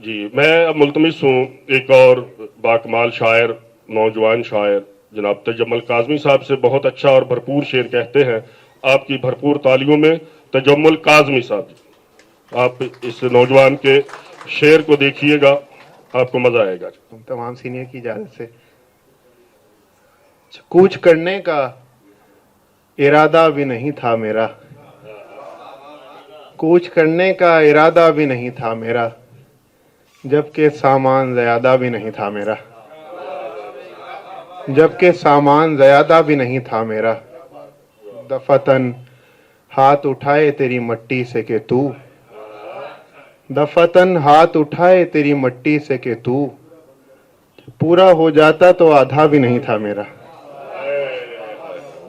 جی میں اب ملتمس ہوں ایک اور باکمال شاعر نوجوان شاعر جناب تجمل کاظمی صاحب سے بہت اچھا اور بھرپور شعر کہتے ہیں آپ کی بھرپور تالیوں میں تجمل کاظمی صاحب آپ اس نوجوان کے شعر کو دیکھیے گا آپ کو مزہ آئے گا تمام سینئر کی اجازت سے کوچ کرنے کا ارادہ بھی نہیں تھا میرا کوچ کرنے کا ارادہ بھی نہیں تھا میرا جبکہ سامان زیادہ بھی نہیں تھا میرا جبکہ سامان زیادہ بھی نہیں تھا میرا دفتن ہاتھ اٹھائے تیری مٹی سے کہ تو دفتن ہاتھ اٹھائے تیری مٹی سے کہ تو پورا ہو جاتا تو آدھا بھی نہیں تھا میرا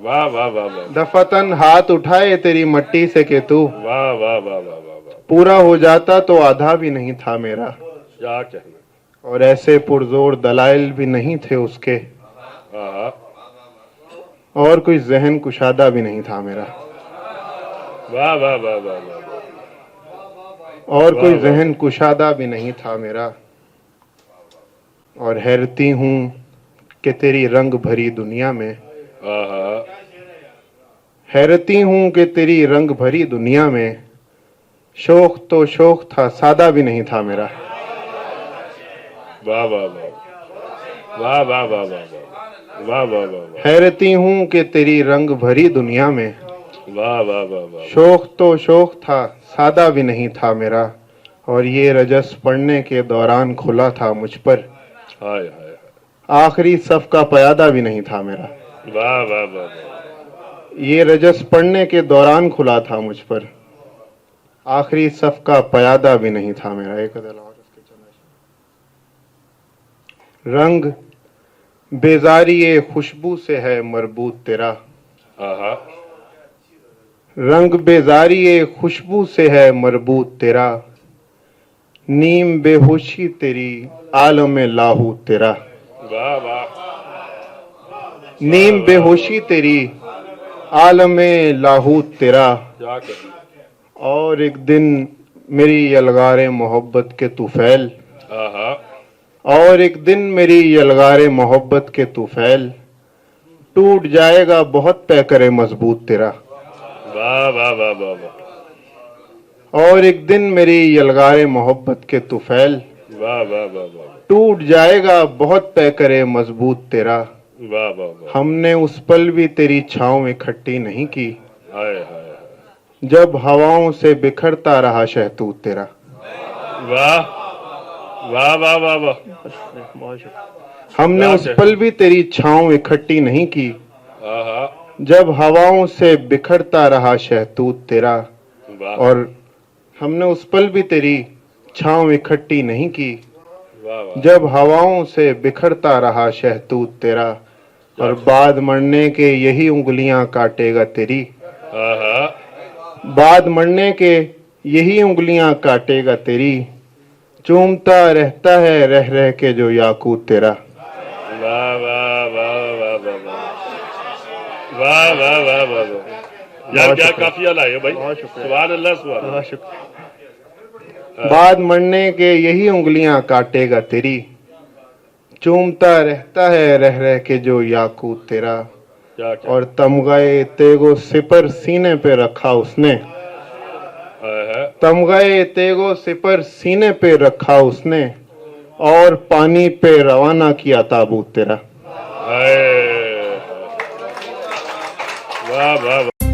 واہ واہ واہ واہ دفتن ہاتھ اٹھائے تیری مٹی سے کہ تو واہ واہ واہ واہ واہ واہ پورا ہو جاتا تو آدھا بھی نہیں تھا میرا کیا کہنا اور ایسے پرزور دلائل بھی نہیں تھے اس کے ہاں اور کوئی ذہن کشادہ بھی نہیں تھا میرا واہ واہ واہ واہ واہ اور کوئی ذہن کشادہ بھی نہیں تھا میرا اور حیرتی ہوں کہ تیری رنگ بھری دنیا میں ہاں حیرتی ہوں کہ تیری رنگ بھری دنیا میں شوق تو شوق تھا سادہ بھی نہیں تھا میرا واہ واہ واہ واہ واہ واہ واہ واہ واہ واہ حیرتی ہوں کہ تیری رنگ بھری دنیا میں واہ واہ واہ واہ شوق تو شوق تھا سادہ بھی نہیں تھا میرا اور یہ رجس پڑھنے کے دوران کھلا تھا مجھ پر ہائے ہائے آخری صف کا پیادہ بھی نہیں تھا میرا واہ واہ واہ یہ رجس پڑھنے کے دوران کھلا تھا مجھ پر آخری صف کا پیادہ بھی نہیں تھا میرا ایک عدل اور اس کے رنگ بیزاری خوشبو سے ہے مربوط تیرا ہاں رنگ بیزاری خوشبو سے ہے مربوط تیرا نیم بے ہوشی تیری عالم لاہوت تیرا واہ واہ نیم بے ہوشی تیری عالم لاہوت تیرا کیا کہنا اور ایک دن میری یلغار محبت کے طفیل ہاں اور ایک دن میری یلغار محبت کے طفیل ٹوٹ جائے گا بہت پیکر مضبوط تیرا واہ واہ واہ واہ واہ اور ایک دن میری یلغار محبت کے طفیل واہ واہ واہ واہ ٹوٹ جائے گا بہت پیکر مضبوط تیرا واہ واہ واہ ہم نے اس پل بھی تیری چھاؤں اکٹھی نہیں کی ہائے ہائے جب ہواؤں سے بکھرتا رہا شہتوت تیرا واہ واہ واہ واہ واہ ہم نے اس پل بھی تیری چھاؤں اکٹھی نہیں کی ہاں جب ہواؤں سے بکھرتا رہا شہتوت تیرا واہ اور ہم نے اس پل بھی تیری چھاؤں اکٹھی نہیں کی واہ واہ جب ہواؤں سے بکھرتا رہا شہتوت تیرا اور بعد مرنے کے یہی انگلیاں کاٹے گا تیری ہاں بعد مرنے کے یہی انگلیاں کاٹے گا تیری چومتا رہتا ہے رہ رہ کے جو یاقوت تیرا واہ واہ واہ واہ واہ واہ واہ واہ واہ واہ یار کیا کافیہ لائے بھائی سبحان اللہ سبحان اللہ بعد مرنے کے یہی انگلیاں کاٹے گا تیری چومتا رہتا ہے رہ رہ کے جو یاقوت تیرا کیا اور تمغے تیگو سپر سینے پہ رکھا اس نے تمغے تیگو سپر سینے پہ رکھا اس نے اور پانی پہ روانہ کیا تابوت تیرا واہ واہ